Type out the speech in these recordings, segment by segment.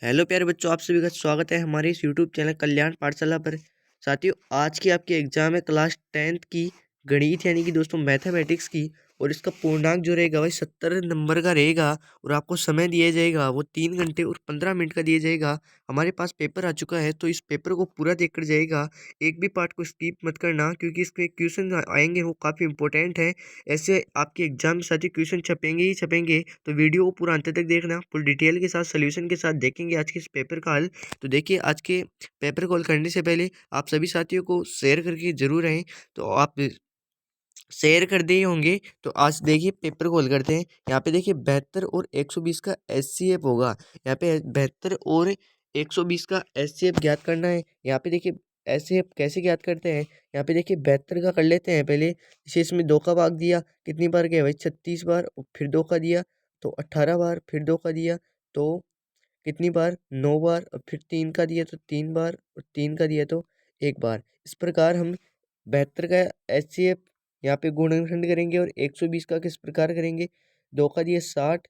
Hello प्यारे बच्चों, आप सभी का स्वागत है हमारे इस यूट्यूब चैनल कल्याण पाठशाला पर। साथियों, आज की आपकी एग्जाम है क्लास 10th की गणित यानी कि दोस्तों मैथमेटिक्स की। और इसका पूर्णांक जो रहेगा वही 70 नंबर का रहेगा। और आपको समय दिया जाएगा वो 3 घंटे और 15 मिनट का दिया जाएगा। हमारे पास पेपर आ चुका है तो इस पेपर को पूरा देख कर जाएगा। एक भी पार्ट को स्किप मत करना क्योंकि इसके क्वेश्चन आएंगे वो काफ़ी इंपॉर्टेंट है। ऐसे आपके एग्जाम में साथियों क्वेश्चन छपेंगे ही छपेंगे, तो वीडियो को पूरा अंत तक देखना। फुल डिटेल के साथ सोल्यूशन के साथ देखेंगे आज के इस पेपर का हल। तो देखिए, आज के पेपर को हल करने से पहले आप सभी साथियों को शेयर करके जरूर रहें। तो आप शेयर कर दिए होंगे। तो आज देखिए पेपर को हल करते हैं। यहाँ पे देखिए 72 और 120 का एचसीएफ होगा। यहाँ पे 72 और 120 का एचसीएफ ज्ञात करना है। यहाँ पे देखिए एचसीएफ कैसे ज्ञात करते हैं। यहाँ पे देखिए 72 का कर लेते हैं पहले। जैसे इसमें 2 का भाग दिया, कितनी बार गया भाई 36 बार, और फिर 2 का दिया तो 18 बार, फिर 2 का दिया तो कितनी बार 9 बार, और फिर 3 का दिया तो 3 बार, और 3 का दिया तो 1 बार। इस प्रकार हम 72 का एचसीएफ यहाँ पे गुणनखंड करेंगे। और 120 का किस प्रकार करेंगे। 2 का दिया 60,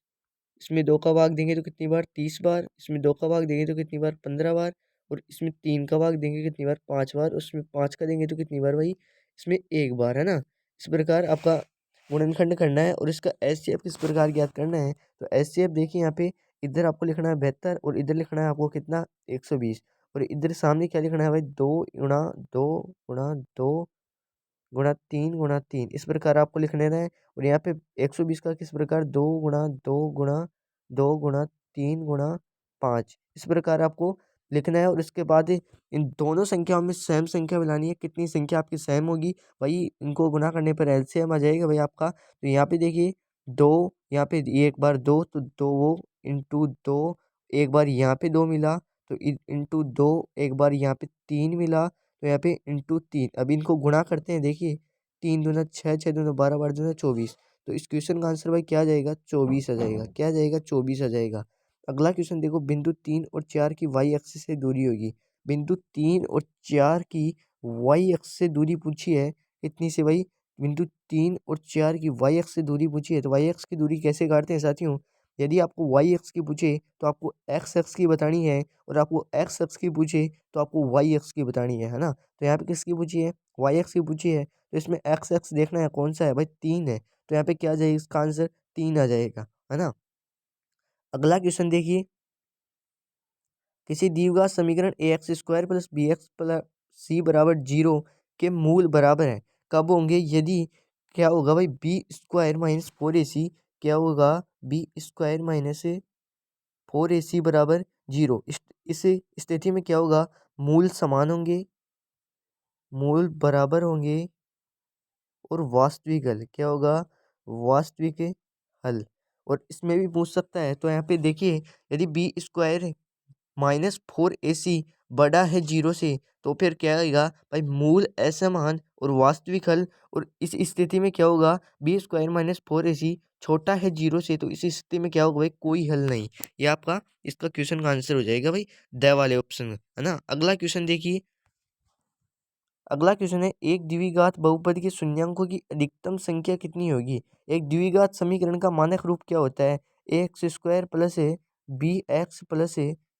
इसमें 2 का भाग देंगे तो कितनी बार 30 बार, इसमें 2 का भाग देंगे तो कितनी बार 15 बार, और इसमें 3 का भाग देंगे कितनी बार 5 बार, उसमें 5 का देंगे तो कितनी बार भाई इसमें 1 बार, है ना। इस प्रकार आपका गुणनखंड करना है और इसका एचसीएफ किस प्रकार ज्ञात करना है। तो एचसीएफ देखिए, यहाँ पे इधर आपको लिखना है 72 और इधर लिखना है आपको कितना 120। और इधर सामने क्या लिखना है भाई 2 गुणा 2 गुणा 2 गुणा 3 गुणा 3, इस प्रकार आपको लिख लेना है। और यहाँ पे 120 का किस प्रकार 2 गुणा 2 गुणा 2 गुणा 3 गुणा 5, इस प्रकार आपको लिखना है। और इसके बाद इन दोनों संख्याओं में सेम संख्या मिलानी है। कितनी संख्या आपकी सेम होगी भाई, इनको गुना करने पर एलसीएम आ जाएगा भाई आपका। तो यहाँ पे देखिए 2, यहाँ पे एक बार 2 तो 2 इंटू 2, एक बार यहाँ पे 2 मिला तो इंटू 2, एक बार यहाँ पे 3 मिला तो यहाँ पे इंटू 3। अब इनको गुणा करते हैं। देखिए 3 दूना 6, 6 दूना 12, 12 दूना 24। तो इस क्वेश्चन का आंसर भाई क्या आ जाएगा 24 आ जाएगा। क्या आ जाएगा 24 आ जाएगा। अगला क्वेश्चन देखो, बिंदु 3 और 4 की वाई एक्सिस से दूरी होगी। बिंदु 3 और 4 की वाई एक्सिस से दूरी पूछी है कितनी से भाई। बिंदु 3 और 4 की वाई एक्स से दूरी पूछी है तो वाई एक्स की दूरी कैसे काटते हैं साथियों। यदि आपको वाई एक्स की पूछे तो आपको एक्स एक्स की बतानी है, और आपको एक्स एक्स की पूछे तो आपको वाई एक्स की बतानी है ना। तो यहाँ पे किसकी पूछी है वाई एक्स की पूछी है, तो इसमें एक्स एक्स देखना है कौन सा है भाई 3 है। तो यहाँ पे क्या आ जाएगा इसका आंसर 3 आ जाएगा, है ना। अगला क्वेश्चन देखिए, किसी द्विघात समीकरण a x square plus b x plus c बराबर 0 के मूल बराबर है कब होंगे। यदि क्या होगा भाई बी स्क्वायर माइनस 4ac, क्या होगा बी स्क्वायर माइनस 4ac बराबर 0। इस स्थिति में क्या होगा, मूल समान होंगे, मूल बराबर होंगे, और वास्तविक हल क्या होगा वास्तविक हल। और इसमें भी पूछ सकता है। तो यहाँ पे देखिए, यदि बी स्क्वायर माइनस 4ac बड़ा है 0 से तो फिर क्या आएगा भाई मूल असमान और वास्तविक हल। और इस स्थिति में क्या होगा बी स्क्वायर माइनस 4ac छोटा है 0 से, तो इस स्थिति में क्या होगा भाई कोई हल नहीं। ये आपका इसका क्वेश्चन का आंसर हो जाएगा भाई द वाले ऑप्शन, है ना। अगला क्वेश्चन देखिए, अगला क्वेश्चन है एक द्विघात बहुपद के शून्यांकों की अधिकतम संख्या कितनी होगी। एक द्विघात समीकरण का मानक रूप क्या होता है, a x square plus b x plus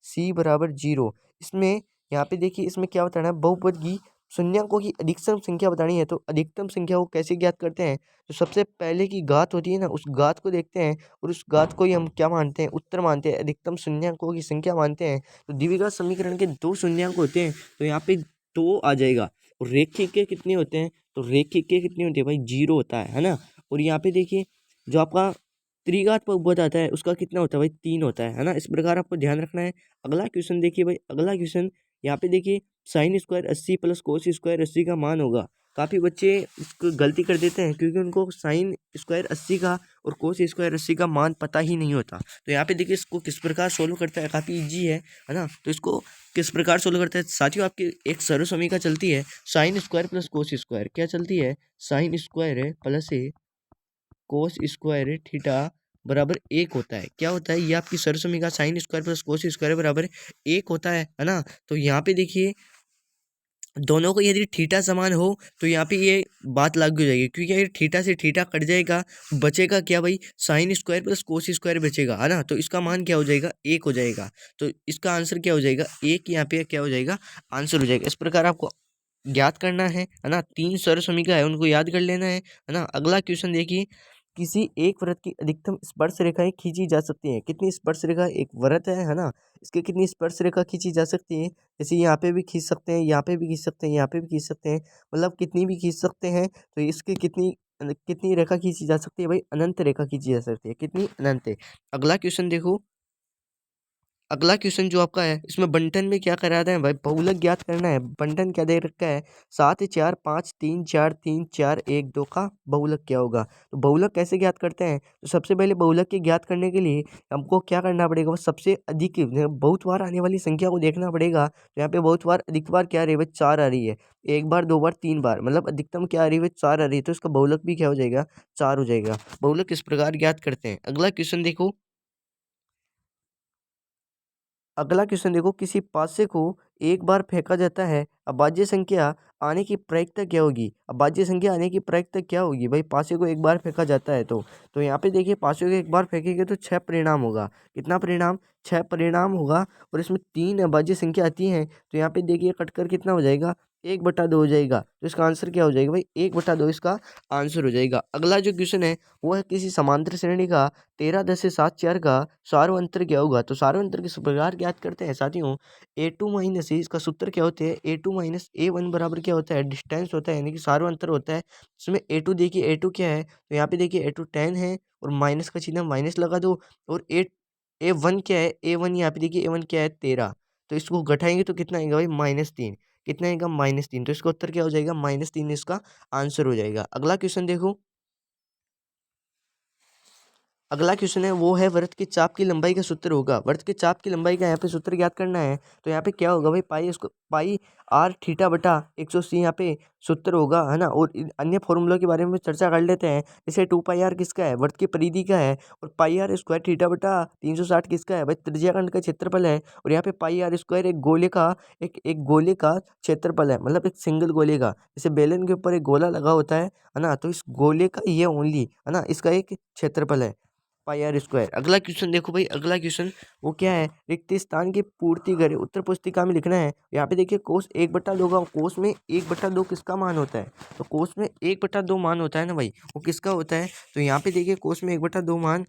c बराबर 0। इसमें यहाँ पे देखिए, इसमें क्या बताना है बहुपद की शून्यांकों की अधिकतम संख्या बतानी है। तो अधिकतम संख्या को कैसे ज्ञात करते हैं, तो सबसे पहले की घात होती है ना, उस घात को देखते हैं और उस घात को ही हम क्या मानते हैं उत्तर मानते हैं, अधिकतम शून्यांकों की संख्या मानते हैं। तो द्विघात समीकरण के 2 शून्यांक होते हैं तो यहाँ पे 2 आ जाएगा। और रेखिक के कितने होते हैं, तो रेखिक के कितने होते हैं भाई 0 होता है ना। और यहाँ पे देखिए जो आपका त्रिघात बहुपद आता है उसका कितना होता है भाई 3 होता है ना। इस प्रकार आपको ध्यान रखना है। अगला क्वेश्चन देखिए भाई, अगला क्वेश्चन यहाँ पे देखिए sine square 80 plus cos square 80 का मान होगा। काफ़ी बच्चे इसको गलती कर देते हैं क्योंकि उनको साइन स्क्वायर 80 का और कोस स्क्वायर 80 का मान पता ही नहीं होता। तो यहाँ पे देखिए इसको किस प्रकार सोल्व करता है, काफ़ी ईजी है ना। तो इसको किस प्रकार सोल्व करते हैं साथियों, आपकी एक सरल समीकरण चलती है sine square plus cos square, क्या चलती है sine square plus cos square theta बराबर 1 होता है। क्या होता है ये आपकी सरल समीकरण sine square plus cos square बराबर 1 होता है ना। तो यहाँ पे देखिए दोनों को यदि थीटा समान हो तो यहाँ पे ये बात लागू हो जाएगी, क्योंकि ये थीटा से थीटा कट जाएगा, बचेगा क्या भाई, sine square plus cos square बचेगा, है ना। तो इसका मान क्या हो जाएगा, 1 हो जाएगा। तो इसका आंसर क्या हो जाएगा, 1 यहाँ पे क्या हो जाएगा, आंसर हो जाएगा। इस प्रकार आपको ज्ञात करना है ना। 3 सर्व समीकरण है उनको याद कर लेना है ना। अगला क्वेश्चन देखिए, किसी एक वृत्त की अधिकतम स्पर्श रेखाएं खींची जा सकती हैं। कितनी स्पर्श रेखा, एक वृत्त है ना, इसकी कितनी स्पर्श रेखा खींची जा सकती है। जैसे यहाँ पे भी खींच सकते हैं, यहाँ पे भी खींच सकते हैं, यहाँ पे भी खींच सकते हैं, मतलब कितनी भी खींच सकते हैं। तो इसकी कितनी कितनी रेखा खींची जा सकती है भाई, अनंत रेखा खींची जा सकती है। कितनी, अनंत है। अगला क्वेश्चन देखो, अगला क्वेश्चन जो आपका है, इसमें बंटन में क्या करा रहे हैं भाई, बहुलक ज्ञात करना है। बंटन क्या दे रखा है, 7 4 5 3 4 3 4 1 2 का बहुलक क्या होगा। तो बहुलक कैसे ज्ञात करते हैं, तो सबसे पहले बहुलक के ज्ञात करने के लिए हमको क्या करना पड़ेगा, वो सबसे अधिक बहुत बार आने वाली संख्या को देखना पड़ेगा। तो यहाँ पे बहुत बार, अधिक बार क्या आ रही है भाई, 4 आ रही है। एक बार, दो बार, 3 बार, मतलब अधिकतम क्या आ रही है, 4 आ रही है। तो इसका बहुलक भी क्या हो जाएगा, 4 हो जाएगा। बहुलक इस प्रकार ज्ञात करते हैं। अगला क्वेश्चन देखो, अगला क्वेश्चन देखो, किसी पासे को एक बार फेंका जाता है, अभाज्य संख्या आने की प्रायिकता क्या होगी। अभाज्य संख्या आने की प्रायिकता क्या होगी भाई, पासे को एक बार फेंका जाता है तो यहाँ पे देखिए, पासे को एक बार फेंकेंगे तो 6 परिणाम होगा। कितना परिणाम, 6 परिणाम होगा। और इसमें 3 अभाज्य संख्या आती हैं, तो यहाँ पे देखिए कटकर कितना हो जाएगा, 1/2 हो जाएगा। तो इसका आंसर क्या हो जाएगा भाई, 1/2 इसका आंसर हो जाएगा। अगला जो क्वेश्चन है वो है, किसी समांतर श्रेणी का 13 10 से 7 4 का सार्वअंतर क्या होगा। तो सार्वअंतर किस प्रकार ज्ञात करते हैं साथियों, A2 माइनस ए, इसका सूत्र क्या होते हैं, A2 माइनस A1 बराबर क्या होता है, डिस्टेंस होता है, यानी कि सार्वअंतर होता है। इसमें A2 देखिए, A2 क्या है, तो यहाँ पे देखिए A2 10 है, और माइनस का चिन्ह माइनस लगा दो। और A1 क्या है, A1 यहाँ पे देखिए A1 क्या है, 13। तो इसको घटाएंगे तो कितना आएगा भाई, -3। कितना आएगा, -3। तो इसका उत्तर क्या हो जाएगा, -3 इसका आंसर हो जाएगा। अगला क्वेश्चन देखो, अगला क्वेश्चन है वो है, वृत्त के चाप की लंबाई का सूत्र होगा। वृत्त के चाप की लंबाई का यहाँ पे सूत्र ज्ञात करना है। तो यहाँ पे क्या होगा भाई, पाई इसको पाई r थीटा बटा 180 यहाँ पे सूत्र होगा, है ना। और अन्य फॉर्मूलों के बारे में चर्चा कर लेते हैं। जैसे 2 पाई r किसका है, वृत्त की परिधि का है। और पाई r स्क्वायर थीटा बटा 360 किसका है भाई, त्रिज्याखंड का क्षेत्रफल है। और यहाँ पे पाई r स्क्वायर एक गोले का, एक गोले का क्षेत्रफल है, मतलब एक सिंगल गोले का। जैसे बेलन के ऊपर एक गोला लगा होता है ना, तो इस गोले का ये ओनली, है ना, इसका एक क्षेत्रफल है, पाई आर स्क्वायर। अगला क्वेश्चन देखो भाई, अगला क्वेश्चन वो क्या है, रिक्त स्थान की पूर्ति करे, उत्तर पुस्तिका में लिखना है। यहाँ पे देखिए, कोस 1/2 का, कोस में 1/2 किसका मान होता है, तो कोस में 1/2 मान होता है ना भाई, वो किसका होता है। तो यहाँ पे देखिए, कोस में 1/2 मान,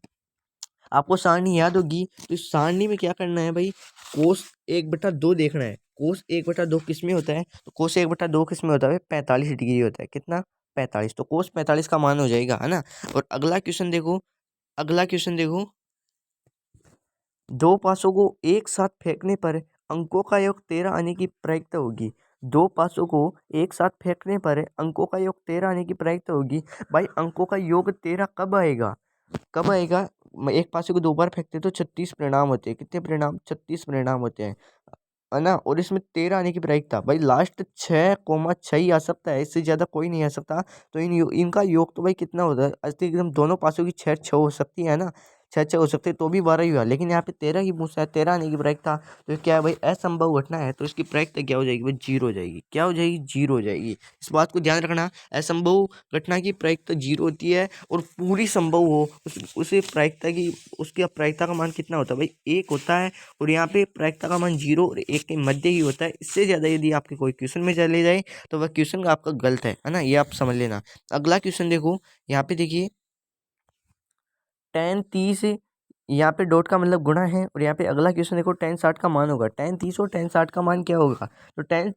आपको सारणी याद होगी। तो इस सारणी में क्या करना है भाई, कोस 1/2 देखना है। कोस 1/2 किस में होता है, तो कोस 1/2 किस में होता है, 45 डिग्री होता है। कितना, 45। तो कोस 45 का मान हो जाएगा, है ना। और अगला क्वेश्चन देखो, अगला क्वेश्चन देखो, दो पासों को एक साथ फेंकने पर अंकों का योग 13 आने की प्रायिकता होगी। दो पासों को एक साथ फेंकने पर अंकों का योग 13 आने की प्रायिकता होगी। भाई अंकों का योग 13 कब आएगा, कब आएगा, एक पासे को 2 बार फेंकते तो 36 परिणाम होते हैं। कितने परिणाम, 36 परिणाम होते हैं, है ना। और इसमें 13 आने की प्रायिकता, भाई लास्ट 6,6 ही आ सकता है, इससे ज्यादा कोई नहीं आ सकता। तो इनका योग तो भाई कितना होता है, एकदम दोनों पासों की 6 हो सकती है ना, 6 हो सकते हैं, तो भी 12 ही हुआ। लेकिन यहाँ पे 13 ही पूछा है, 13 आने की प्रायिकता। तो ये क्या है भाई, असंभव घटना है। तो इसकी प्रायिकता क्या हो जाएगी भाई, 0 हो जाएगी। क्या हो जाएगी, 0 हो जाएगी। इस बात को ध्यान रखना, असंभव घटना की प्रायिकता 0 होती है। और पूरी संभव हो उसे प्रायिकता की, उसकी प्रायिकता का मान कितना होता है भाई, 1 होता है। और यहाँ पे प्रायिकता का मान 0 और 1 के मध्य ही होता है। इससे ज़्यादा यदि आपके कोई क्वेश्चन में चले जाए तो वह क्वेश्चन आपका गलत है ना, ये आप समझ लेना। अगला क्वेश्चन देखो, यहाँ पे देखिए, tan 30, यहाँ पे डॉट का मतलब गुणा है। और यहाँ पे अगला क्वेश्चन देखो, tan 60 का मान होगा। tan 30 और tan 60 का मान क्या होगा, तो tan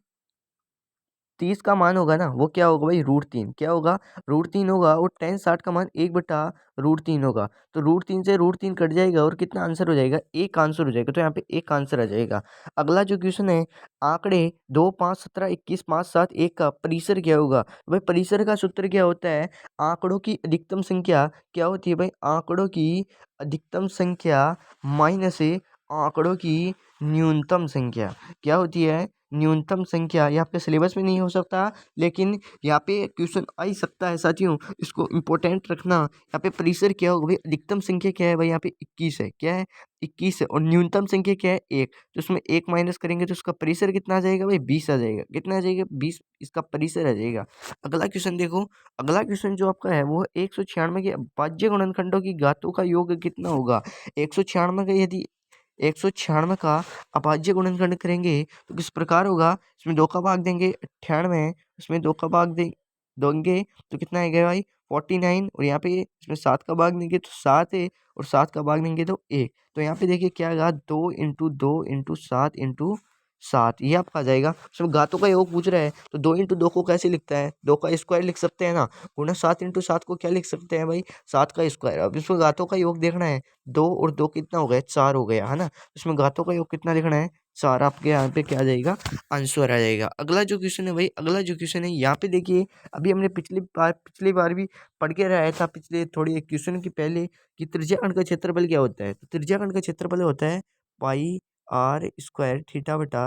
30 का मान होगा ना, वो क्या होगा भाई, √3। क्या होगा, √3 होगा। और tan 60 का मान 1/√3 होगा। तो √3 से √3 कट जाएगा, और कितना आंसर हो जाएगा, 1 आंसर हो जाएगा। तो यहाँ पे 1 आंसर आ जाएगा। अगला जो क्वेश्चन है, आंकड़े 2 5 17 21 5 7 1 का परिसर क्या होगा। तो भाई परिसर का सूत्र क्या होता है, आंकड़ों की अधिकतम संख्या क्या होती है भाई, आंकड़ों की अधिकतम संख्या माइनस आंकड़ों की न्यूनतम संख्या क्या होती है, न्यूनतम संख्या, ये आपके सिलेबस में नहीं हो सकता लेकिन यहाँ पे क्वेश्चन आ ही सकता है साथियों, इसको इम्पोर्टेंट रखना। यहाँ पे परिसर क्या होगा भाई, अधिकतम संख्या क्या है भाई, यहाँ पे 21 है, क्या है 21 है, और न्यूनतम संख्या क्या है 1, तो उसमें 1 माइनस करेंगे तो उसका परिसर कितना आ जाएगा भाई 20 आ जाएगा, कितना आ जाएगा 20, इसका परिसर आ जाएगा। अगला क्वेश्चन देखो, अगला क्वेश्चन जो आपका है वो 196 के अभाज्य गुणनखंडों की घातों का योग कितना होगा। 196 का यदि 196 का अभाज्य गुणनखंड करेंगे तो किस प्रकार होगा, इसमें 2 का भाग देंगे 98, इसमें 2 का भाग देंगे तो कितना आएगा भाई 49, और यहाँ पे इसमें 7 का भाग देंगे तो 7 है, और 7 का भाग देंगे तो 1, तो यहाँ पे देखिए क्या आएगा 2 × 2 × 7 × 7, ये आपका आ जाएगा। उसमें घातों का योग पूछ रहा है तो 2 × 2 को कैसे लिखता है, 2 का स्क्वायर लिख सकते हैं ना, गुणा 7 × 7 को क्या लिख सकते हैं भाई 7 का स्क्वायर। अब इसमें घातों का योग देखना है, 2 और 2 कितना हो गया 4 हो गया है ना, इसमें घातों का योग कितना लिखना है 4, आपके यहाँ पे क्या आ जाएगा आंसर आ जाएगा। अगला जो क्वेश्चन है भाई, अगला जो क्वेश्चन है यहाँ पे देखिए, अभी हमने पिछली बार भी पढ़ के रहा था, पिछले थोड़ी एक क्वेश्चन की पहले, कि त्रिज्याखंड का क्षेत्रफल क्या होता है, तो त्रिज्याखंड का क्षेत्रफल होता है पाई आर स्क्वायर थीटा बटा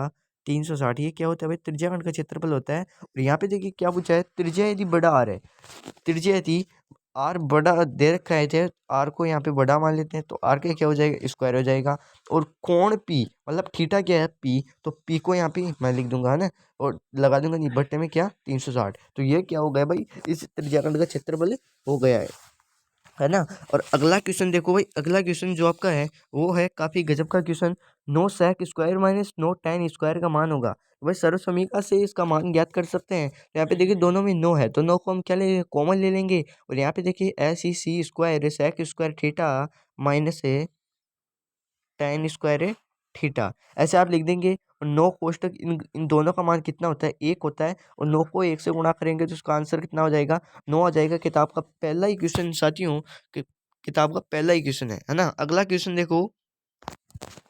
360, ये क्या होता है भाई त्रिज्याखंड का क्षेत्रफल होता है। और यहाँ पे देखिए क्या पूछा है, त्रिज्या यदि बड़ा आर है, त्रिज्या यदि आर बड़ा दे रखा है थे, आर को यहाँ पे बड़ा मान लेते हैं तो आर का क्या हो जाएगा स्क्वायर हो जाएगा, और कोण पी मतलब थीटा क्या है पी, तो पी को यहाँ पे मैं लिख दूंगा है ना, और लगा दूंगा नहीं बट्टे में क्या 360, तो ये क्या हो गया भाई इस त्रिज्याखंड का क्षेत्रफल हो गया है ना। और अगला क्वेश्चन देखो भाई, अगला क्वेश्चन जो आपका है वो है काफी गजब का question, 9 sec square minus 9 tan square का मान होगा। तो भाई सर्व समीकरण से इसका मान ज्ञात कर सकते हैं। तो यहाँ पे देखिए दोनों में 9 है तो 9 को हम क्या ले कॉमन ले लेंगे, और यहाँ पे देखिए c square sec square theta minus है tan स्क्वायर है थीटा, ऐसे आप लिख देंगे। और 9 कोष्टक इन दोनों का मान कितना होता है 1 होता है, और 9 को 1 से गुणा करेंगे तो उसका आंसर कितना हो जाएगा 9 आ जाएगा। किताब का पहला ही क्वेश्चन साथियों, किताब का पहला ही क्वेश्चन है ना। अगला क्वेश्चन देखो,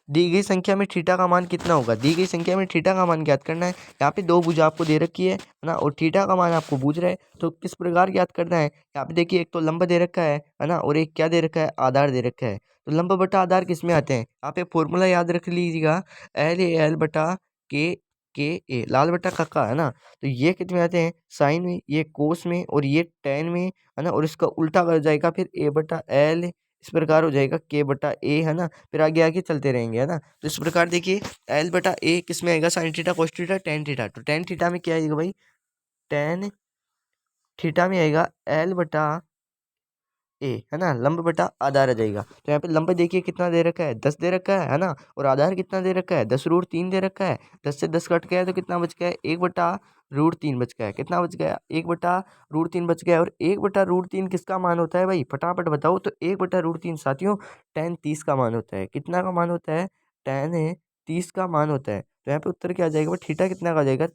दी गई संख्या में थीटा का मान कितना होगा, दी गई संख्या में थीटा का मान ज्ञात करना है। यहाँ पे 2 भुजा आपको दे रखी है ना, और थीटा का मान आपको पूछ रहा है तो किस प्रकार ज्ञात करना है। यहाँ पे देखिए एक तो लंब दे रखा है ना, और एक क्या दे रखा है आधार दे रखा है। तो लंब बटा आधार किस में आते हैं, यहाँ पे फॉर्मूला याद रख लीजिएगा, L बटा के ए लाल बटा काका है ना। तो ये कितने में आते हैं साइन में, ये कोस में, और ये टेन में है ना, और इसका उल्टा हो जाएगा फिर ए बटा एल, इस प्रकार हो जाएगा के बटा ए है ना, फिर आगे आगे चलते रहेंगे है ना। तो इस प्रकार देखिए एल बटा ए किस में आएगा sine theta cos theta tan theta, तो टेन थीटा में क्या आएगा भाई टेन थीटा में आएगा एल बटा ए है ना, लंब बटा आधार आ जाएगा। तो यहाँ पे लंब देखिए कितना दे रखा है 10 दे रखा है ना, और आधार कितना दे रखा है 10√3 दे रखा है। 10 से 10 कट गया तो कितना बच गया 1/√3 बच गया, कितना बच गया 1/√3 बच गया। और 1/√3 किसका मान होता है भाई फटाफट बताओ, तो 1/√3 साथियों tan 30 का मान होता है। कितना का मान होता है tan 30 का मान होता है। तो यहाँ पे उत्तर क्या आ जाएगा भाई थीटा कितना का आ जाएगा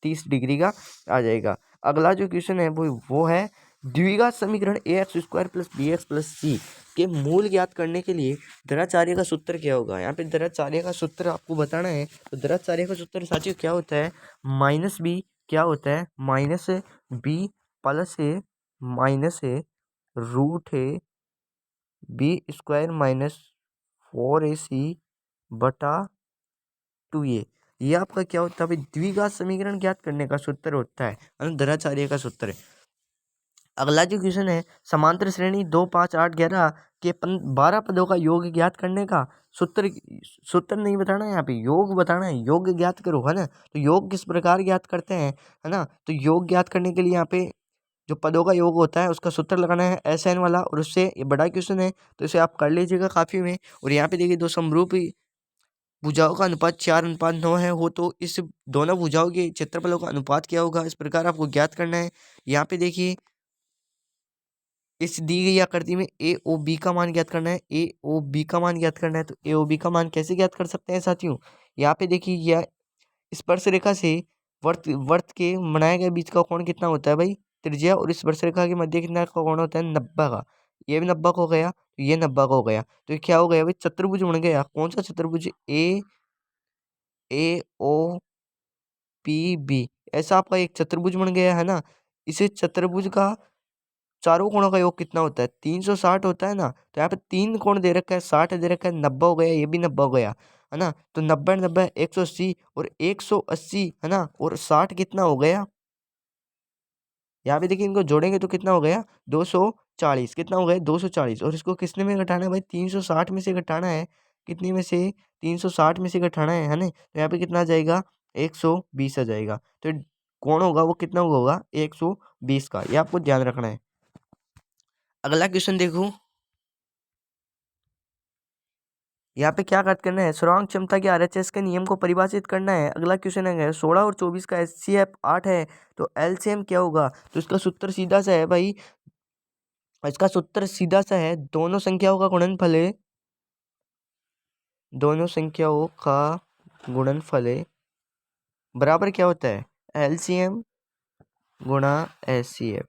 30 डिग्री का आ जाएगा। अगला जो क्वेश्चन है वो है द्विघात समीकरण ax² + bx + c के मूल ज्ञात करने के लिए द्विघाचार्य का सूत्र क्या होगा। यहाँ पे द्विघाचार्य का सूत्र आपको बताना है। तो द्विघाचार्य का सूत्र साथियों क्या होता है -b, क्या होता है -b प्लस है -√b² - 4ac बटा 2a, ये आपका क्या होता है भाई द्विघात समीकरण ज्ञात करने का सूत्र होता है, द्विघाचार्य का सूत्र है। अगला जो क्वेश्चन है समांतर श्रेणी 2 5 8 11 के 12 पदों का योग ज्ञात करने का सूत्र, सूत्र नहीं बताना है यहाँ पे योग बताना है, योग ज्ञात करो है ना। तो योग किस प्रकार ज्ञात करते हैं है ना, तो योग ज्ञात करने के लिए यहाँ पे जो पदों का योग होता है उसका सूत्र लगाना है SN वाला, और उससे ये बड़ा क्वेश्चन है तो इसे आप कर लीजिएगा काफी में। और यहाँ पे देखिए दो समरूप भुजाओं का अनुपात 4:9 है हो, तो इस दोनों भुजाओं के क्षेत्रफलों का अनुपात क्या होगा इस प्रकार आपको ज्ञात करना है। यहाँ पे देखिए इस दी गई आकृति में ए ओ बी का मान ज्ञात करना है, ए ओ बी का मान ज्ञात करना है। तो ए ओ बी का मान कैसे ज्ञात कर सकते हैं साथियों, यहाँ पे देखिए यह स्पर्श रेखा से वर्त वर्त के बनाए गए बीच का कोण कितना होता है भाई त्रिज्या, और इस स्पर्श रेखा के मध्य कितना का कोण होता है 90 का, ये भी 90 का हो गया तो ये 90 का हो गया। तो ये क्या हो गया भाई चतुर्भुज बन गया, कौन सा चतुर्भुज ए ओ पी बी, ऐसा आपका एक चतुर्भुज बन गया है ना। इसे चतुर्भुज का चारों कोणों का योग कितना होता है 360 होता है ना। तो यहाँ पे 3 कोण दे रखा है 60 दे रखा है 90 हो गया, ये भी 90 हो गया। है ना। तो 90 90 180 और 180 है ना, और 60 कितना हो गया, यहाँ पे देखिए इनको जोड़ेंगे तो कितना हो गया 240, कितना हो गया 240। और इसको किसने में घटाना है भाई, 360 में से घटाना है, कितनी में से 360 में से घटाना है ना। तो यहाँ पे कितना आ जाएगा 120 आ जाएगा। तो कौन होगा वो कितना होगा 120 का, ये आपको ध्यान रखना है। अगला क्वेश्चन देखो, यहाँ पे क्या बात करना है, सुरंग क्षमता के आरएचएस के नियम को परिभाषित करना है। अगला क्वेश्चन है 16 और 24 का एचसीएफ 8 है, तो एलसीएम क्या होगा। तो इसका सूत्र सीधा सा है भाई, इसका सूत्र सीधा सा है, दोनों संख्याओं का गुणनफल है, दोनों संख्याओं का गुणनफल है बराबर क्या होता है एलसीएम गुणा एचसीएफ।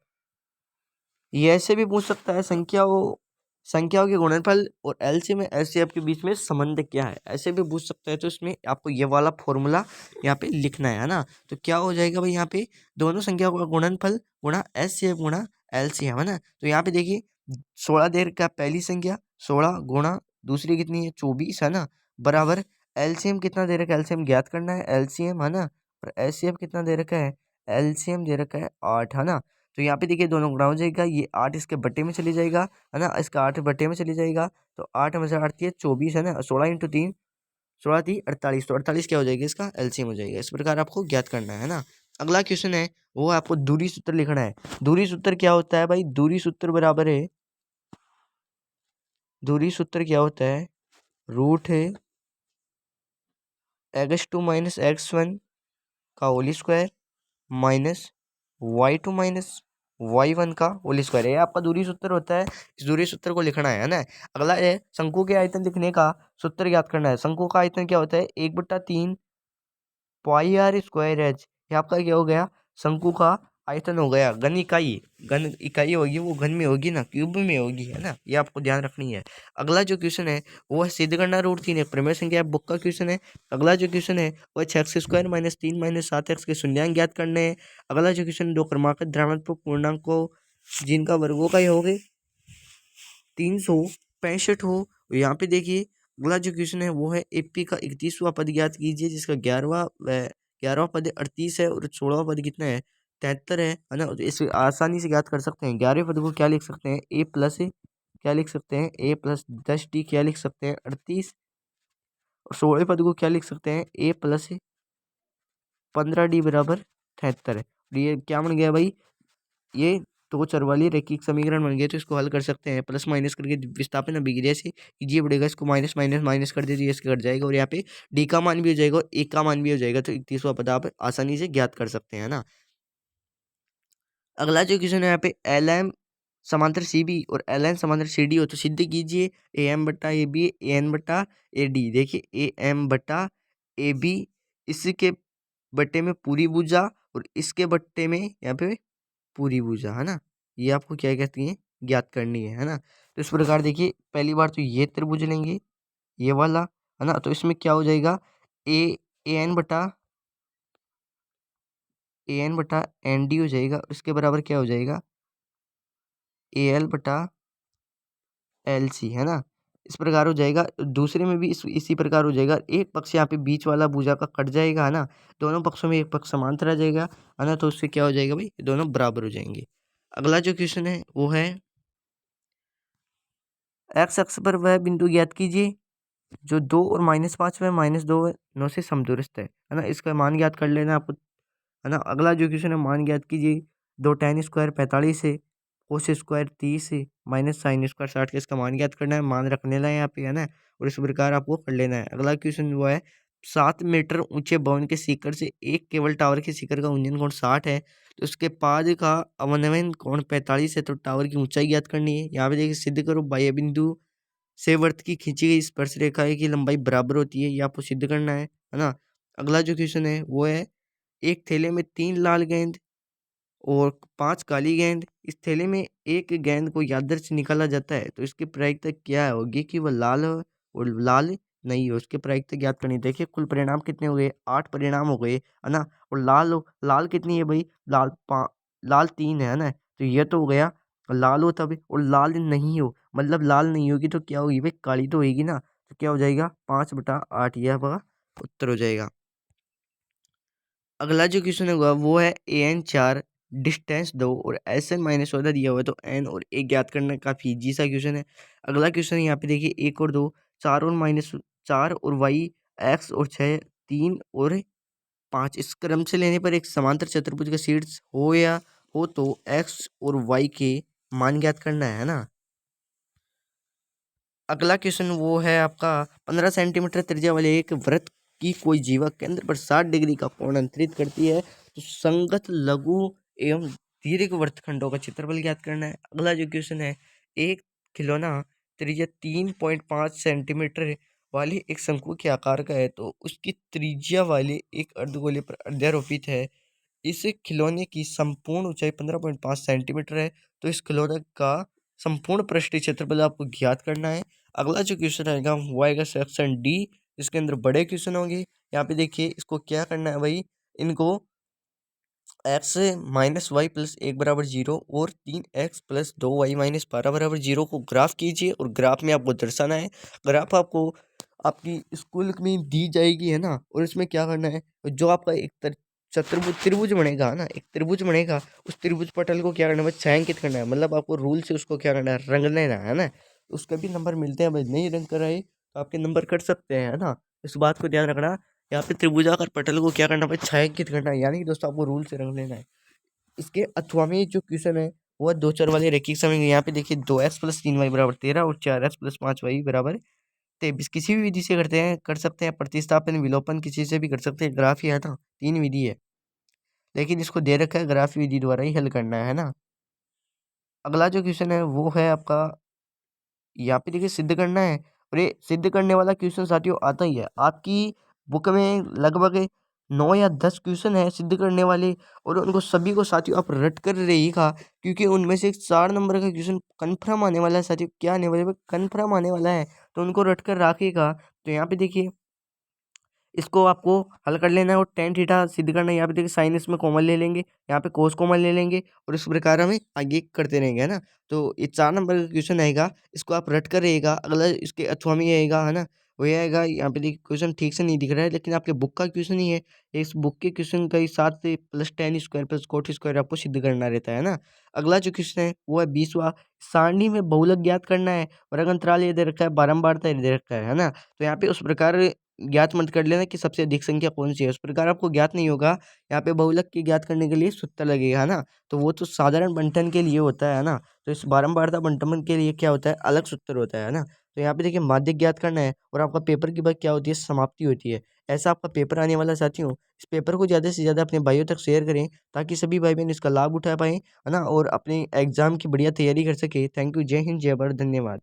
ये ऐसे भी पूछ सकता है, संख्याओं के गुणनफल और एलसीएम एचसीएफ के बीच में संबंध क्या है, ऐसे भी पूछ सकता है। तो इसमें आपको ये वाला फॉर्मूला यहाँ पे लिखना है ना। तो क्या हो जाएगा भाई, यहाँ पे दोनों संख्याओं का गुणनफल गुणा एचसीएफ गुणा एलसीएम है ना। तो यहाँ पे देखिए 16 देर का पहली संख्या 16 गुणा दूसरी कितनी है 24 है ना, बराबर एलसीएम कितना दे रखा है, एलसीएम ज्ञात करना है एलसीएम है ना, और एचसीएफ कितना दे रखा है, एलसीएम दे रखा है 8 है ना। तो यहाँ पे देखिए दोनों गुणा हो जाएगा, ये 8 इसके बट्टे में चली जाएगा है ना, इसका 8 बट्टे में चली जाएगा। तो 8 में से 8 है 24 है ना, 16 इंटू 3 16 थी 48, तो 48 क्या हो जाएगा इसका एलसीएम हो जाएगा। इस प्रकार आपको ज्ञात करना है ना। अगला क्वेश्चन है वो आपको दूरी सूत्र लिखना है। दूरी सूत्र क्या होता है भाई, दूरी सूत्र बराबर है, दूरी सूत्र क्या होता है, रूट है x2 माइनस x1 का whole square minus y2 minus y1 का होल स्क्वायर, ये आपका दूरी सूत्र होता है। इस दूरी सूत्र को लिखना है ना। अगला है शंकु के आयतन लिखने का सूत्र ज्ञात करना है। शंकु का आयतन क्या होता है 1/3 पाई आर स्क्वायर एच, ये आपका क्या हो गया शंकु का आयतन हो गया। घन इकाई होगी वो घन में होगी ना, क्यूब में होगी है ना, ये आपको ध्यान रखनी है। अगला जो क्वेश्चन है वो है सिद्ध करना रूट 3 एक प्रमेय संख्या बुक का क्वेश्चन है। अगला जो क्वेश्चन है वो x² माइनस 3 माइनस 7x के शून्यांक ज्ञात करने हैं। अगला जो क्वेश्चन दो क्रमांकित धनात्मक पूर्णांक को जिनका वर्गों का ही हो गए 365 हो। यहाँ पे देखिए अगला जो क्वेश्चन है वो है एपी का 31वां पद ज्ञात कीजिए, जिसका 11वां पद 38 है और 16वां पद कितना है 73 है ना। तो इसे आसानी से ज्ञात कर सकते हैं। 11वें पद को क्या लिख सकते हैं ए प्लस क्या लिख सकते हैं ए प्लस 10 डी क्या लिख सकते हैं 38, और 16वें पद को क्या लिख सकते हैं ए प्लस 15 डी बराबर 73 है। ये क्या बन गया भाई, ये दो चर वाली रैखिक समीकरण बन गए। तो इसको हल कर सकते हैं, प्लस माइनस करके विस्थापन अभिक्रिया से ये बढ़ेगा, इसको माइनस माइनस माइनस कर दीजिए, इसका कट जाएगा और यहाँ पे डी का मान भी हो जाएगा और एक का मान भी हो जाएगा। तो 31वां पद आप आसानी से ज्ञात कर सकते हैं ना। अगला जो क्वेश्चन है यहाँ पे एल एम समांतर सी बी और एल एन समांतर सी डी हो, तो सिद्ध कीजिए ए एम बटा ए बी ए एन बटा ए डी। देखिए ए एम बटा ए बी, इसके बट्टे में पूरी भुजा और इसके बट्टे में यहाँ पे पूरी भुजा है ना, ये आपको क्या कहती है ज्ञात करनी है ना। तो इस प्रकार देखिए पहली बार तो ये त्रिभुज लेंगे ये वाला है ना, तो इसमें क्या हो जाएगा ए एन बटा एन डी हो जाएगा, इसके बराबर क्या हो जाएगा ए एल बटा एल सी है ना। इस प्रकार हो जाएगा, दूसरे में भी इसी प्रकार हो जाएगा। एक पक्ष यहाँ पे बीच वाला भुजा का कट जाएगा है ना, दोनों पक्षों में एक पक्ष समांतर आ जाएगा है ना, तो उससे क्या हो जाएगा भाई दोनों बराबर हो जाएंगे। अगला जो क्वेश्चन है वो है एक्स अक्ष पर वह बिंदु ज्ञात कीजिए जो 2 और -5 में -2 9 से समदूरस्थ है ना, इसका मान ज्ञात कर लेना आपको है ना। अगला जो क्वेश्चन है मान ज्ञात कीजिए 2 tan स्क्वायर 45 है, कोस स्क्वायर 30 है, माइनस साइन स्क्वायर 60 का, इसका मान ज्ञात करना है, मान रख लेना है यहाँ पे है ना, और इस प्रकार आपको कर लेना है। अगला क्वेश्चन वो है 7 मीटर ऊंचे भवन के शिखर से एक केवल टावर के शिखर का उन्नयन कोण 60 है, तो उसके पाद का अवनयन कोण 45 है, तो टावर की ऊंचाई ज्ञात करनी है। यहाँ पे देखिए सिद्ध करो बाह्य बिंदु से वृत्त की खींची गई स्पर्श रेखा की लंबाई बराबर होती है, ये आपको सिद्ध करना है ना। अगला जो क्वेश्चन है वो है एक थैले में 3 लाल गेंद और 5 काली गेंद, इस थैले में एक गेंद को यादृच्छिक निकाला जाता है, तो इसकी प्रायिकता क्या होगी कि वह लाल हो और लाल नहीं हो, उसके प्रायिकता ज्ञात करनी है। देखिए कुल परिणाम कितने हो गए 8 परिणाम हो गए है ना, और लाल कितनी है भाई लाल 3 है ना, तो ये तो हो गया लाल हो तब, और लाल नहीं हो मतलब लाल नहीं होगी तो क्या होगी भाई काली तो होगी ना, तो क्या हो जाएगा 5/8, यह आपका उत्तर हो जाएगा। अगला जो क्वेश्चन होगा वो है an4 डिस्टेंस दो और SN-14 दिया हुआ है, तो n और a ज्ञात करना काफी इजी सा क्वेश्चन है। अगला क्वेश्चन यहाँ पे देखिए 1 और 2, 4 और y, x और 6, 3 और 5 इस क्रम से लेने पर एक समांतर चतुर्भुज का शीर्ष हो या हो तो x और y के मान ज्ञात करना है ना। अगला क्वेश्चन वो है आपका 15 सेंटीमीटर त्रिज्या वाले एक वृत्त की कोई जीवा केंद्र पर 60 डिग्री का कोण अंतरित करती है, तो संगत लघु एवं दीर्घ वृत्तखंडों का क्षेत्रफल ज्ञात करना है। अगला जो क्वेश्चन है, एक खिलौना त्रिज्या 3.5 सेंटीमीटर वाले एक शंकु के आकार का है, तो उसकी त्रिज्या वाले एक अर्धगोले पर अध्यारोपित है। इस खिलौने की संपूर्ण ऊंचाई 15.5 सेंटीमीटर है, तो इस खिलौने का संपूर्ण पृष्ठीय क्षेत्रफल आपको ज्ञात करना है। अगला जो क्वेश्चन आएगा वो आएगा सेक्शन डी, इसके अंदर बड़े क्वेश्चन होंगे। यहाँ पे देखिए इसको क्या करना है भाई, इनको x - y + 1 = 0 और 3x + 2y - 12 = 0 को ग्राफ कीजिए और ग्राफ में आपको दर्शाना है। ग्राफ आपको आपकी स्कूल में दी जाएगी है ना, और इसमें क्या करना है, जो आपका एक त्रिभुज बनेगा ना, एक त्रिभुज बनेगा, उस त्रिभुज पटल को क्या करना है, छायांकित करना है। मतलब आपको रूल से उसको क्या करना है, रंग लेना है ना। उसके भी नंबर मिलते हैं भाई, नहीं रंग कर रहे तो आपके नंबर कट सकते हैं, है ना। इस बात को ध्यान रखना। यहाँ पे त्रिभुजाकार पटल को क्या करना है भाई, छायांकित करना है, यानी कि दोस्तों आपको रूल से रंग लेना है। इसके अथवा में जो क्वेश्चन है वो दो चर वाले रैखिक समीकरण। यहाँ पे देखिए 2x + 3y = 13 और 4x + 5y = 23 किसी भी विधि से कर सकते हैं, प्रतिस्थापन विलोपन किसी से भी कर सकते हैं। ग्राफ ही है ना, 3 विधि है, लेकिन इसको दे रखा है ग्राफ विधि द्वारा ही हल करना है ना। अगला जो क्वेश्चन है वो है आपका, यहाँ पे देखिए सिद्ध करना है, और ये सिद्ध करने वाला क्वेश्चन साथियों आता ही है आपकी बुक में। लगभग 9 या 10 क्वेश्चन है सिद्ध करने वाले, और उनको सभी को साथियों आप रट कर रहिएगा, क्योंकि उनमें से 4 नंबर का क्वेश्चन कन्फर्म आने वाला है साथियों। क्या आने वाला है, कन्फर्म आने वाला है, तो उनको रट कर रखिएगा। तो यहाँ पे देखिए इसको आपको हल कर लेना है और टेन थीटा सिद्ध करना है। यहाँ पे देखिए साइन इसमें कॉमन ले लेंगे, यहाँ पे कोस कॉमन ले लेंगे, और इस प्रकार हमें आगे करते रहेंगे, है ना। तो ये 4 नंबर का क्वेश्चन आएगा, इसको आप रट कर रहिएगा। अगला इसके अथवा में आएगा, है ना, वही आएगा। यहाँ पे देखिए क्वेश्चन ठीक से नहीं दिख रहा है, लेकिन आपके बुक का क्वेश्चन ही है। इस बुक के क्वेश्चन का ही 7 से +10² + cot² आपको सिद्ध करना रहता है ना। अगला जो क्वेश्चन है वो है 20वां, सारणी में बहुलक ज्ञात करना है, वर्ग अंतराल ये दे रखा है, बारंबारता ये दे रखा है ना। तो यहाँ पे उस प्रकार ज्ञात मत कर लेना कि सबसे अधिक संख्या कौन सी है, उस प्रकार आपको ज्ञात नहीं होगा। यहाँ पे बहुलक की ज्ञात करने के लिए सूत्र लगेगा, है ना। तो वो तो साधारण बंटन के लिए होता है ना, तो इस बारंबारता बंटन के लिए क्या होता है, अलग सूत्र होता है ना। तो यहाँ पे देखिए माध्यक ज्ञात करना है, और आपका पेपर की बात क्या होती है, समाप्ति होती है। ऐसा आपका पेपर आने वाला साथियों। इस पेपर को ज़्यादा से ज़्यादा अपने भाइयों तक शेयर करें, ताकि सभी भाई बहन इसका लाभ उठा पाएँ, है ना, और अपने एग्जाम की बढ़िया तैयारी कर सके। थैंक यू, जय हिंद, जय भारत, धन्यवाद।